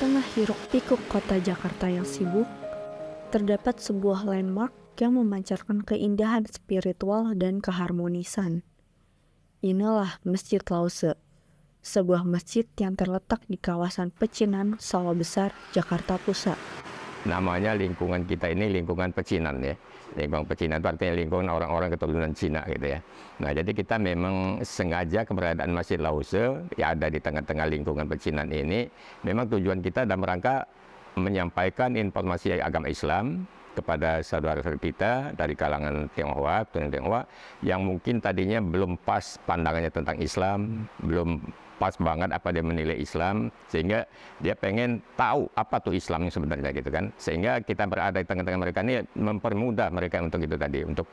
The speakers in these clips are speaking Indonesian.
tengah hiruk-pikuk kota Jakarta yang sibuk, terdapat sebuah landmark yang memancarkan keindahan spiritual dan keharmonisan. Inilah Masjid Lause, sebuah masjid yang terletak di kawasan Pecinan, Sawah Besar, Jakarta Pusat. Namanya lingkungan kita ini lingkungan pecinan ya. Lingkungan pecinan itu artinya lingkungan orang-orang keturunan Cina gitu ya. Nah jadi kita memang sengaja keberadaan Masjid Lause yang ada di tengah-tengah lingkungan pecinan ini, memang tujuan kita dalam rangka menyampaikan informasi agama Islam kepada saudara-saudara kita dari kalangan Tionghoa, keturunan Tionghoa, yang mungkin tadinya belum pas pandangannya tentang Islam, belum pas banget apa dia menilai Islam, sehingga dia pengen tahu apa tuh Islam yang sebenarnya gitu kan. Sehingga kita berada di tengah-tengah mereka ini mempermudah mereka untuk itu tadi, untuk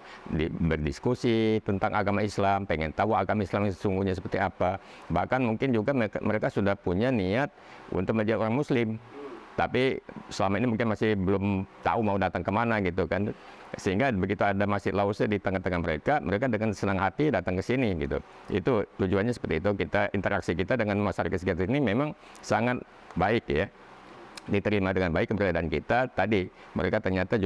berdiskusi tentang agama Islam, pengen tahu agama Islam yang sesungguhnya seperti apa. Bahkan mungkin juga mereka sudah punya niat untuk menjadi orang Muslim, tapi selama ini mungkin masih belum tahu mau datang kemana gitu kan. Sehingga begitu ada Masjid Lause di tengah-tengah mereka, mereka dengan senang hati datang ke sini gitu. Itu tujuannya seperti itu. Interaksi kita dengan masyarakat sekitar ini memang sangat baik ya, diterima dengan baik keberadaan kita. Tadi mereka ternyata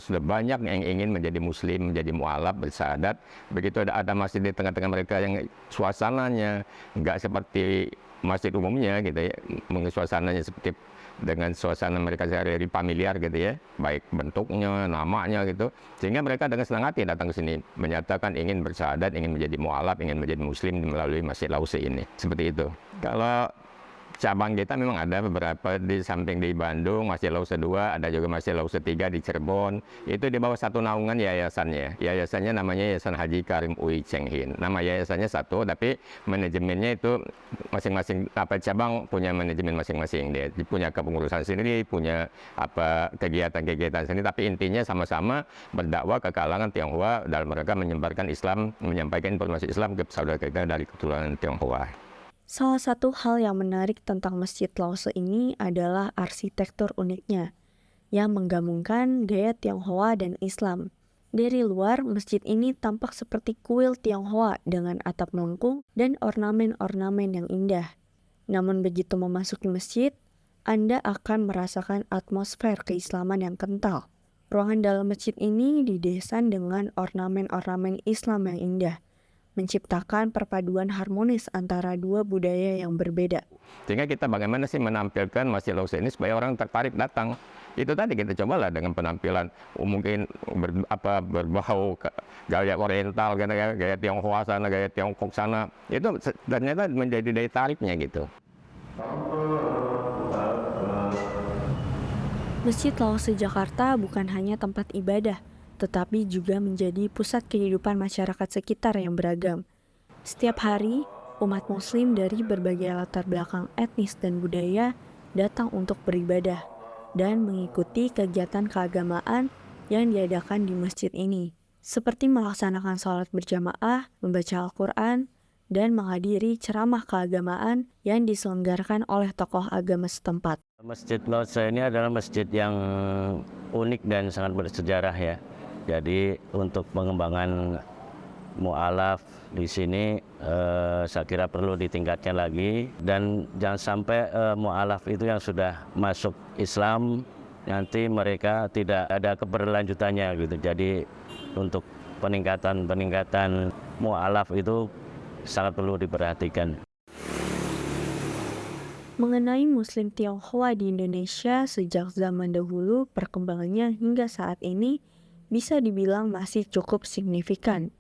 sudah banyak yang ingin menjadi Muslim, menjadi mualaf, bersyahadat. Begitu ada masjid di tengah-tengah mereka yang suasananya nggak seperti masjid umumnya gitu ya, suasananya seperti dengan suasana mereka sehari-hari familiar gitu ya, baik bentuknya, namanya gitu, sehingga mereka dengan senang hati datang ke sini menyatakan ingin bersyahadat, ingin menjadi mualaf, ingin menjadi Muslim melalui Masjid Lause ini, seperti itu. Kalau cabang kita memang ada beberapa di samping di Bandung, Masjid Lause 2, ada juga Masjid Lause 3 di Cirebon. Itu di bawah satu naungan yayasannya. Yayasannya namanya Yayasan Haji Karim Ui Cheng Hin. Nama yayasannya satu, tapi manajemennya itu masing-masing cabang punya manajemen masing-masing. Dia punya kepengurusan sendiri, punya kegiatan-kegiatan sendiri, tapi intinya sama-sama berdakwah ke kalangan Tionghoa dalam mereka menyebarkan Islam, menyampaikan informasi Islam ke saudara kita dari keturunan Tionghoa. Salah satu hal yang menarik tentang Masjid Lause ini adalah arsitektur uniknya, yang menggabungkan gaya Tionghoa dan Islam. Dari luar, masjid ini tampak seperti kuil Tionghoa dengan atap melengkung dan ornamen-ornamen yang indah. Namun begitu memasuki masjid, Anda akan merasakan atmosfer keislaman yang kental. Ruangan dalam masjid ini didesain dengan ornamen-ornamen Islam yang indah, menciptakan perpaduan harmonis antara dua budaya yang berbeda. Sehingga kita bagaimana sih menampilkan Masjid Lause ini supaya orang tertarik datang. Itu tadi kita cobalah dengan penampilan mungkin berbau gaya oriental, gaya Tionghoa sana, gaya Tiongkok sana. Itu ternyata menjadi daya tariknya gitu. Masjid Lause Jakarta bukan hanya tempat ibadah, tetapi juga menjadi pusat kehidupan masyarakat sekitar yang beragam. Setiap hari, umat Muslim dari berbagai latar belakang etnis dan budaya datang untuk beribadah dan mengikuti kegiatan keagamaan yang diadakan di masjid ini, seperti melaksanakan sholat berjamaah, membaca Al-Quran, dan menghadiri ceramah keagamaan yang diselenggarakan oleh tokoh agama setempat. Masjid Lause ini adalah masjid yang unik dan sangat bersejarah ya. Jadi untuk pengembangan mu'alaf di sini saya kira perlu ditingkatkan lagi, dan jangan sampai mu'alaf itu yang sudah masuk Islam nanti mereka tidak ada keberlanjutannya gitu. Jadi untuk peningkatan mu'alaf itu sangat perlu diperhatikan. Mengenai Muslim Tionghoa di Indonesia sejak zaman dahulu, perkembangannya hingga saat ini bisa dibilang masih cukup signifikan.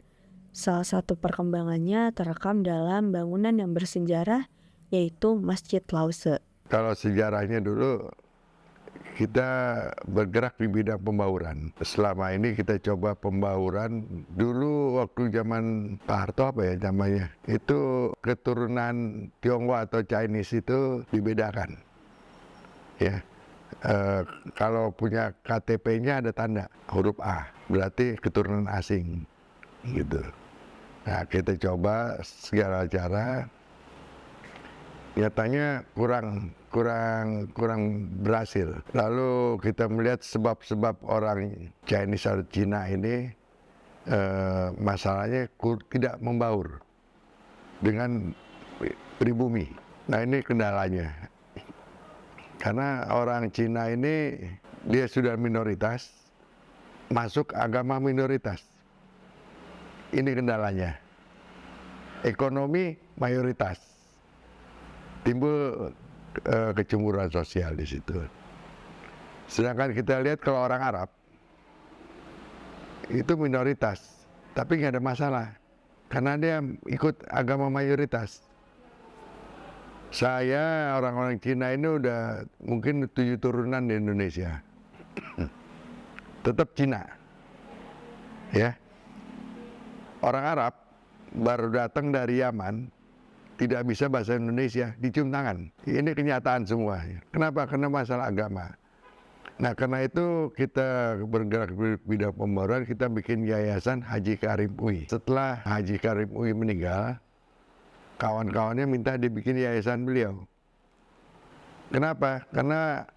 Salah satu perkembangannya terekam dalam bangunan yang bersejarah, yaitu Masjid Lause. Kalau sejarahnya dulu, kita bergerak di bidang pembauran. Selama ini kita coba pembauran. Dulu waktu zaman Pak Harto namanya, itu keturunan Tionghoa atau Chinese itu dibedakan. Ya. Kalau punya KTP-nya ada tanda huruf A, berarti keturunan asing gitu. Nah, kita coba segala cara, nyatanya kurang berhasil. Lalu kita melihat sebab-sebab orang Chinese atau Cina ini masalahnya tidak membaur dengan pribumi. Nah, ini kendalanya. Karena orang Cina ini dia sudah minoritas, masuk agama minoritas. Ini kendalanya. Ekonomi mayoritas. Timbul kecemburuan sosial di situ. Sedangkan kita lihat kalau orang Arab itu minoritas, tapi nggak ada masalah karena dia ikut agama mayoritas. Saya orang-orang Cina ini udah mungkin 7 turunan di Indonesia, tetap Cina, ya. Orang Arab baru datang dari Yaman, tidak bisa bahasa Indonesia, dicium tangan. Ini kenyataan semua. Kenapa? Karena masalah agama. Nah, karena itu kita bergerak di bidang pembaruan, kita bikin Yayasan Haji Karim UI. Setelah Haji Karim UI meninggal, kawan-kawannya minta dibikin yayasan beliau. Kenapa? Karena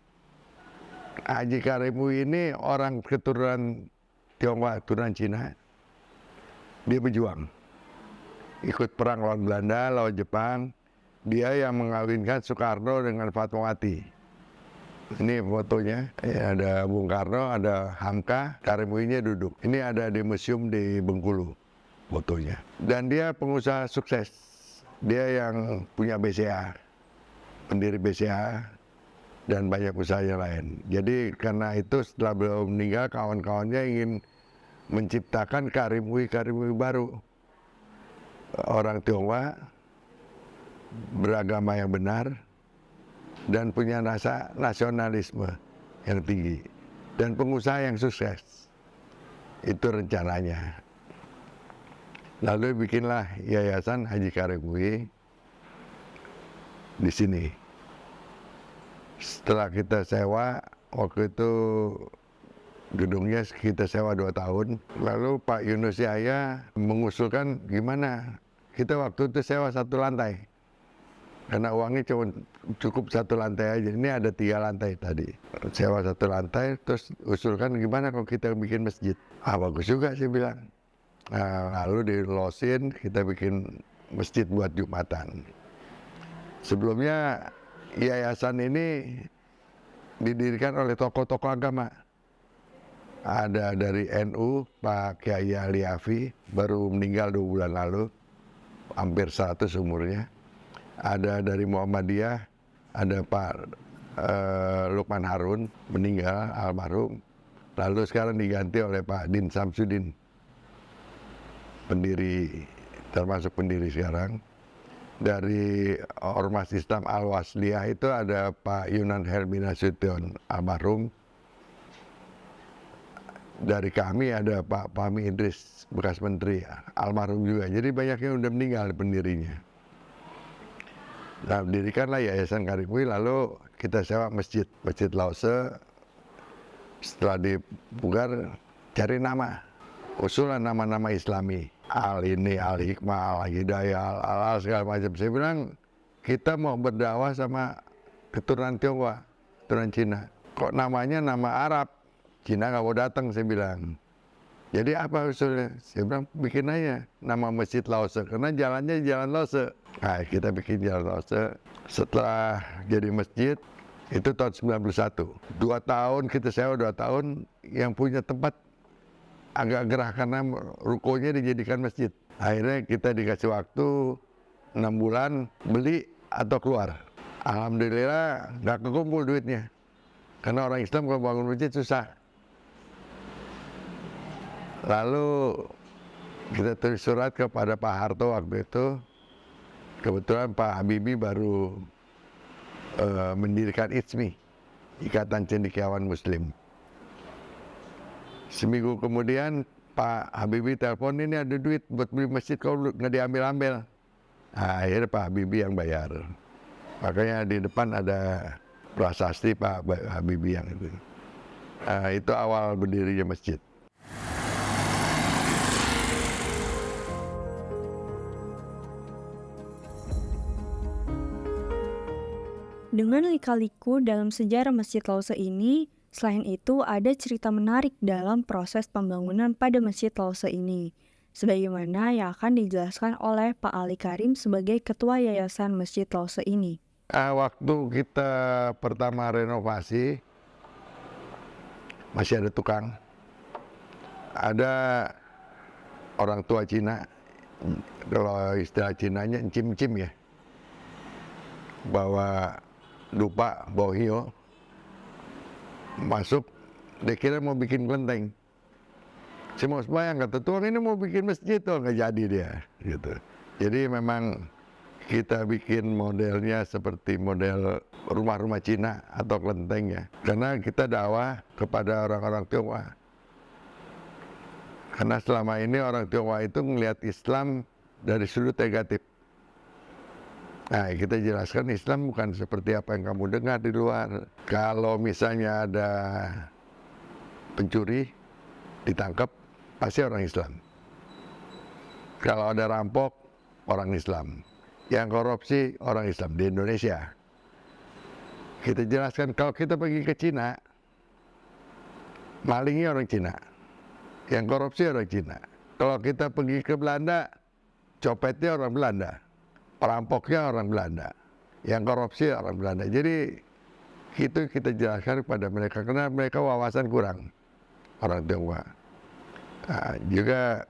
Haji Karim UI ini orang keturunan Tionghoa, keturunan Cina. Dia berjuang. Ikut perang lawan Belanda, lawan Jepang. Dia yang mengawinkan Soekarno dengan Fatmawati. Ini fotonya, ada Bung Karno, ada Hamka, Karim UI-nya duduk. Ini ada di museum di Bengkulu fotonya. Dan dia pengusaha sukses. Dia yang punya BCA, pendiri BCA, dan banyak usaha yang lain. Jadi karena itu setelah beliau meninggal, kawan-kawannya ingin menciptakan Karim UI baru. Orang Tionghoa beragama yang benar dan punya rasa nasionalisme yang tinggi dan pengusaha yang sukses. Itu rencananya. Lalu bikinlah Yayasan Haji Karim UI di sini. Setelah kita sewa, waktu itu gedungnya kita sewa 2 tahun. Lalu Pak Yunus Yahya mengusulkan gimana? Kita waktu itu sewa 1 lantai. Karena uangnya cuma cukup 1 lantai aja. Ini ada 3 lantai tadi. Sewa 1 lantai, terus usulkan gimana kalau kita bikin masjid. Ah, bagus juga sih bilang. Nah, lalu dilosin, kita bikin masjid buat Jumatan. Sebelumnya yayasan ini didirikan oleh tokoh-tokoh agama. Ada dari NU, Pak Kiai Ali Afi, baru meninggal 2 bulan lalu, hampir 100 umurnya. Ada dari Muhammadiyah, ada Pak Lukman Harun, meninggal, almarhum. Lalu sekarang diganti oleh Pak Din Samsudin, pendiri, termasuk pendiri sekarang. Dari Ormas Islam Al-Wasliyah itu ada Pak Yunan Helmi Nasution, almarhum. Dari kami ada Pak Fahmi Idris, bekas menteri, almarhum juga. Jadi banyak yang udah meninggal pendirinya. Nah, dirikanlah Yayasan Karim UI, lalu kita sewa masjid Lause. Setelah dipugar, cari nama, usulan nama-nama Islami. Al ini, Al Hikmah, Al Hidayah, Al segala macam. Saya bilang kita mau berdakwah sama keturunan Tionghoa, keturunan Cina. Kok namanya nama Arab? Cina nggak mau datang, saya bilang. Jadi apa usulnya? Saya bilang bikin aja nama Masjid Lause, karena jalannya jalan Lause. Nah, kita bikin jalan Lause. Setelah jadi masjid, itu tahun 91. 2 tahun kita sewa, 2 tahun, yang punya tempat agak gerah karena rukonya dijadikan masjid. Akhirnya kita dikasih waktu 6 bulan beli atau keluar. Alhamdulillah nggak kekumpul duitnya. Karena orang Islam kalau bangun masjid susah. Lalu kita tulis surat kepada Pak Harto waktu itu. Kebetulan Pak Habibie baru mendirikan ICMI, Ikatan Cendekiawan Muslim. Seminggu kemudian Pak Habibie telepon, ini ada duit buat beli masjid, kau nggak diambil-ambil. Nah, akhirnya Pak Habibie yang bayar. Makanya di depan ada prasasti Pak Habibie yang itu. Nah, itu awal berdirinya masjid. Dengan lika-liku dalam sejarah Masjid Lause ini, selain itu ada cerita menarik dalam proses pembangunan pada Masjid Lause ini, sebagaimana yang akan dijelaskan oleh Pak Ali Karim sebagai Ketua Yayasan Masjid Lause ini. Waktu kita pertama renovasi, masih ada tukang, ada orang tua Cina, kalau istilah Cinanya encim-encim ya, bawa dupa, bawa hio, masuk, dia kira mau bikin kelenteng. Saya mau sembahyang, kata tuang ini mau bikin masjid, tuh nggak jadi dia, gitu. Jadi memang kita bikin modelnya seperti model rumah-rumah Cina atau kelenteng ya, karena kita dakwah kepada orang-orang Tionghoa. Karena selama ini orang Tionghoa itu melihat Islam dari sudut negatif. Nah, kita jelaskan Islam bukan seperti apa yang kamu dengar di luar. Kalau misalnya ada pencuri ditangkap, pasti orang Islam. Kalau ada rampok, orang Islam. Yang korupsi, orang Islam di Indonesia. Kita jelaskan kalau kita pergi ke Cina, malingnya orang Cina. Yang korupsi orang Cina. Kalau kita pergi ke Belanda, copetnya orang Belanda. Perampoknya orang Belanda. Yang korupsi orang Belanda. Jadi itu kita jelaskan kepada mereka karena mereka wawasan kurang, orang Tionghoa. Nah, juga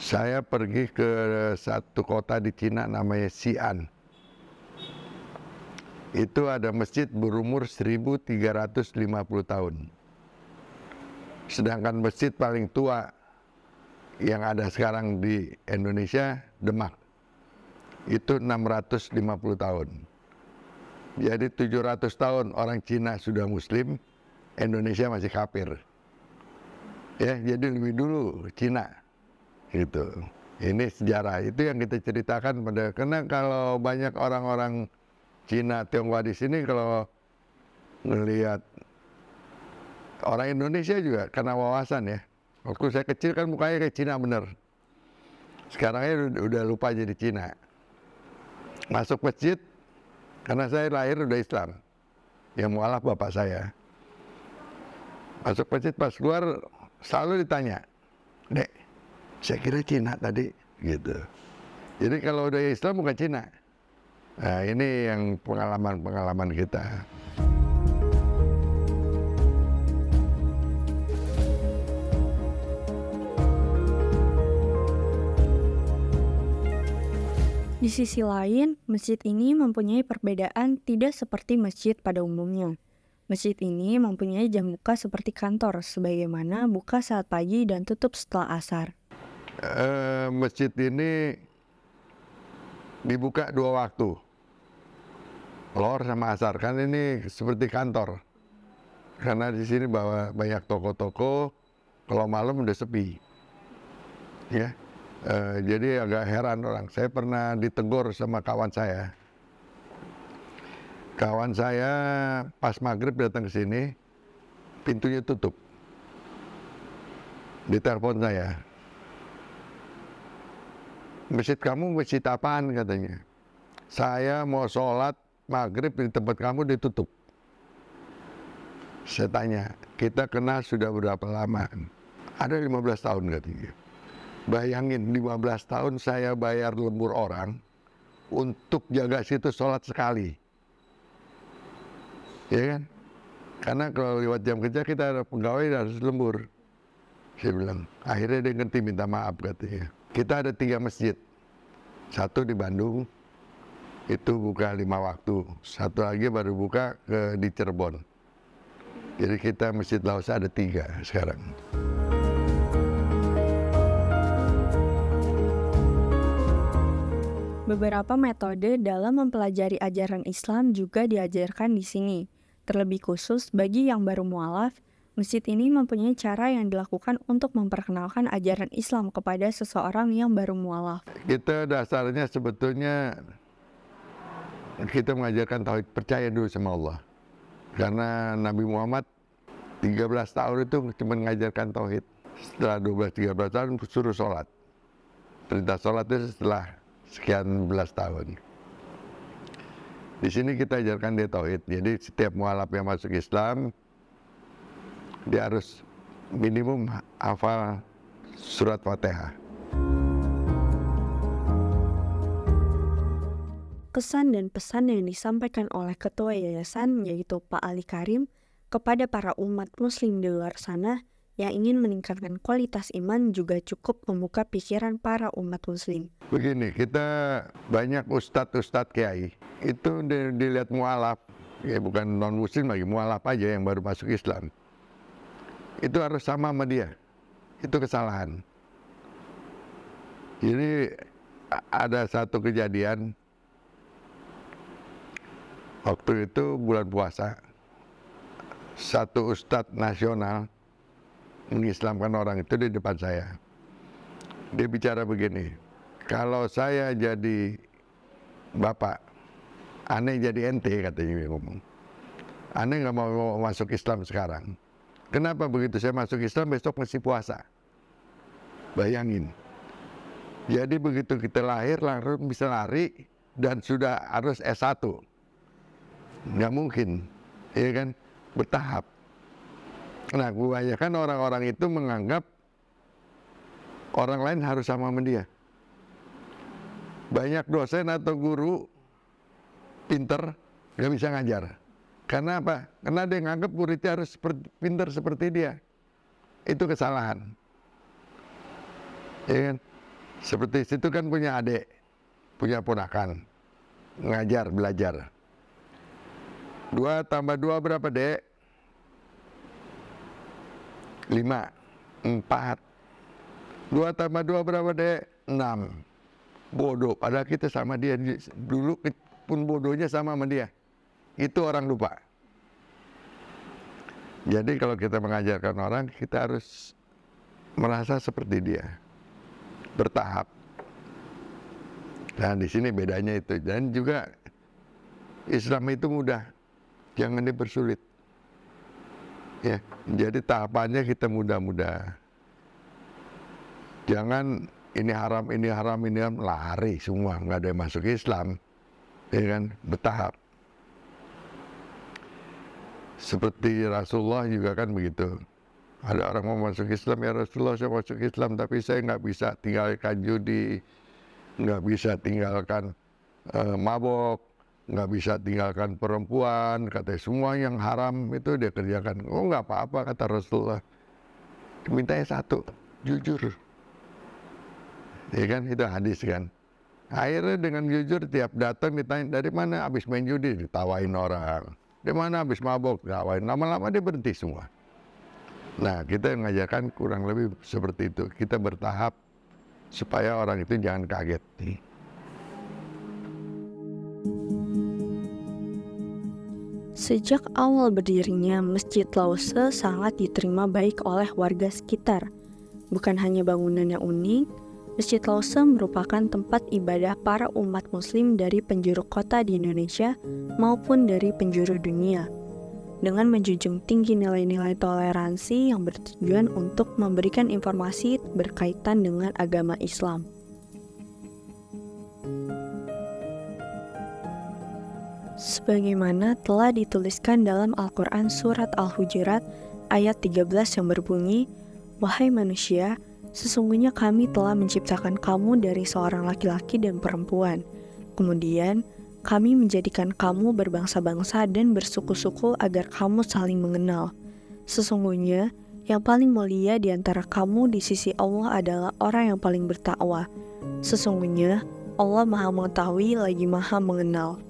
saya pergi ke satu kota di Cina namanya Xi'an. Itu ada masjid berumur 1350 tahun. Sedangkan masjid paling tua yang ada sekarang di Indonesia, Demak, itu 650 tahun. Jadi 700 tahun orang Cina sudah Muslim, Indonesia masih kafir. Ya, jadi lebih dulu Cina, gitu. Ini sejarah itu yang kita ceritakan pada, karena kalau banyak orang-orang Cina Tionghoa di sini kalau ngelihat orang Indonesia juga karena wawasan ya. Waktu saya kecil kan mukanya kayak Cina bener. Sekarangnya udah lupa jadi Cina. Masuk masjid, karena saya lahir udah Islam. Yang mualaf bapak saya. Masuk masjid pas keluar selalu ditanya, "Dek, saya kira Cina tadi," gitu. Jadi kalau udah Islam bukan Cina. Nah, ini yang pengalaman-pengalaman kita. Di sisi lain, masjid ini mempunyai perbedaan tidak seperti masjid pada umumnya. Masjid ini mempunyai jam buka seperti kantor, sebagaimana buka saat pagi dan tutup setelah asar. Masjid ini dibuka 2 waktu, Lohor sama asar. Kan ini seperti kantor, karena di sini banyak toko-toko. Kalau malam udah sepi, ya. Jadi agak heran orang. Saya pernah ditegur sama kawan saya. Kawan saya pas maghrib datang ke sini, pintunya tutup. Ditelepon saya. "Masjid kamu masjid apaan?" katanya. "Saya mau sholat maghrib di tempat kamu ditutup." Saya tanya, "Kita kenal sudah berapa lama?" "Ada 15 tahun," katanya. Bayangin 15 tahun saya bayar lembur orang untuk jaga situ sholat sekali. Ya kan? Karena kalau lewat jam kerja kita ada pegawai harus lembur. Saya bilang, akhirnya dia ngerti, minta maaf katanya. Kita ada 3 masjid. Satu di Bandung, itu buka 5 waktu. Satu lagi baru buka di Cirebon. Jadi kita Masjid Lausa ada 3 sekarang. Beberapa metode dalam mempelajari ajaran Islam juga diajarkan di sini. Terlebih khusus bagi yang baru mualaf, masjid ini mempunyai cara yang dilakukan untuk memperkenalkan ajaran Islam kepada seseorang yang baru mualaf. Kita dasarnya sebetulnya kita mengajarkan tauhid, percaya dulu sama Allah. Karena Nabi Muhammad 13 tahun itu cuma mengajarkan tauhid. Setelah 12-13 tahun suruh sholat. Perintah sholat itu setelah sekian belas tahun. Di sini kita ajarkan dia tauhid. Jadi setiap mualaf yang masuk Islam, dia harus minimum hafal surat Fatihah. kesan dan pesan yang disampaikan oleh ketua yayasan yaitu Pak Ali Karim kepada para umat muslim di luar sana yang ingin meningkatkan kualitas iman juga cukup membuka pikiran para umat muslim. Begini, kita banyak ustadz kiai itu dilihat mualaf, ya bukan non muslim lagi, mualaf aja yang baru masuk Islam. Itu harus sama dia. Itu kesalahan. Jadi ada satu kejadian waktu itu bulan puasa, satu ustadz nasional mengislamkan orang itu di depan saya. Dia bicara begini, kalau saya jadi bapak, aneh jadi ente, katanya dia ngomong. Aneh nggak mau masuk Islam sekarang. Kenapa begitu saya masuk Islam besok mesti puasa? Bayangin. Jadi begitu kita lahir langsung bisa lari dan sudah harus S1. Nggak mungkin, ya kan? Bertahap. Nah, kebanyakan orang-orang itu menganggap orang lain harus sama dia. Banyak dosen atau guru pinter nggak bisa ngajar. Karena apa? Karena dia nganggap muridnya harus pinter seperti dia. Itu kesalahan. Ya kan? Seperti situ kan punya adik, punya ponakan, ngajar, belajar. 2 tambah 2 berapa, Dek? 5, 4. 2 tambah 2 berapa, Dek? 6. Bodoh, padahal kita sama dia. Dulu pun bodohnya sama dia. Itu orang lupa. Jadi kalau kita mengajarkan orang, kita harus merasa seperti dia. Bertahap. Nah, di sini bedanya itu. Dan juga Islam itu mudah. Jangan dipersulit. Ya, jadi tahapannya kita mudah-mudah. Jangan ini haram, lari semua, nggak ada yang masuk Islam. Ya kan, bertahap. Seperti Rasulullah juga kan begitu. Ada orang mau masuk Islam, ya Rasulullah saya masuk Islam, tapi saya nggak bisa tinggalkan judi, nggak bisa tinggalkan mabok, nggak bisa tinggalkan perempuan, katanya semua yang haram itu dia kerjakan. Oh nggak apa-apa kata Rasulullah. Mintanya satu, jujur. Ya kan, itu hadis kan. Akhirnya dengan jujur tiap datang ditanya dari mana habis main judi, ditawain orang. Di mana habis mabok, ditawain. Lama-lama dia berhenti semua. Nah, kita mengajarkan kurang lebih seperti itu. Kita bertahap supaya orang itu jangan kaget. Sejak awal berdirinya, Masjid Lause sangat diterima baik oleh warga sekitar. Bukan hanya bangunan yang unik, Masjid Lause merupakan tempat ibadah para umat muslim dari penjuru kota di Indonesia maupun dari penjuru dunia. Dengan menjunjung tinggi nilai-nilai toleransi yang bertujuan untuk memberikan informasi berkaitan dengan agama Islam. Sebagaimana telah dituliskan dalam Al-Quran Surat Al-Hujurat ayat 13 yang berbunyi, "Wahai manusia, sesungguhnya kami telah menciptakan kamu dari seorang laki-laki dan perempuan. Kemudian, kami menjadikan kamu berbangsa-bangsa dan bersuku-suku agar kamu saling mengenal. Sesungguhnya, yang paling mulia di antara kamu di sisi Allah adalah orang yang paling bertakwa. Sesungguhnya, Allah Maha Mengetahui lagi Maha Mengenal."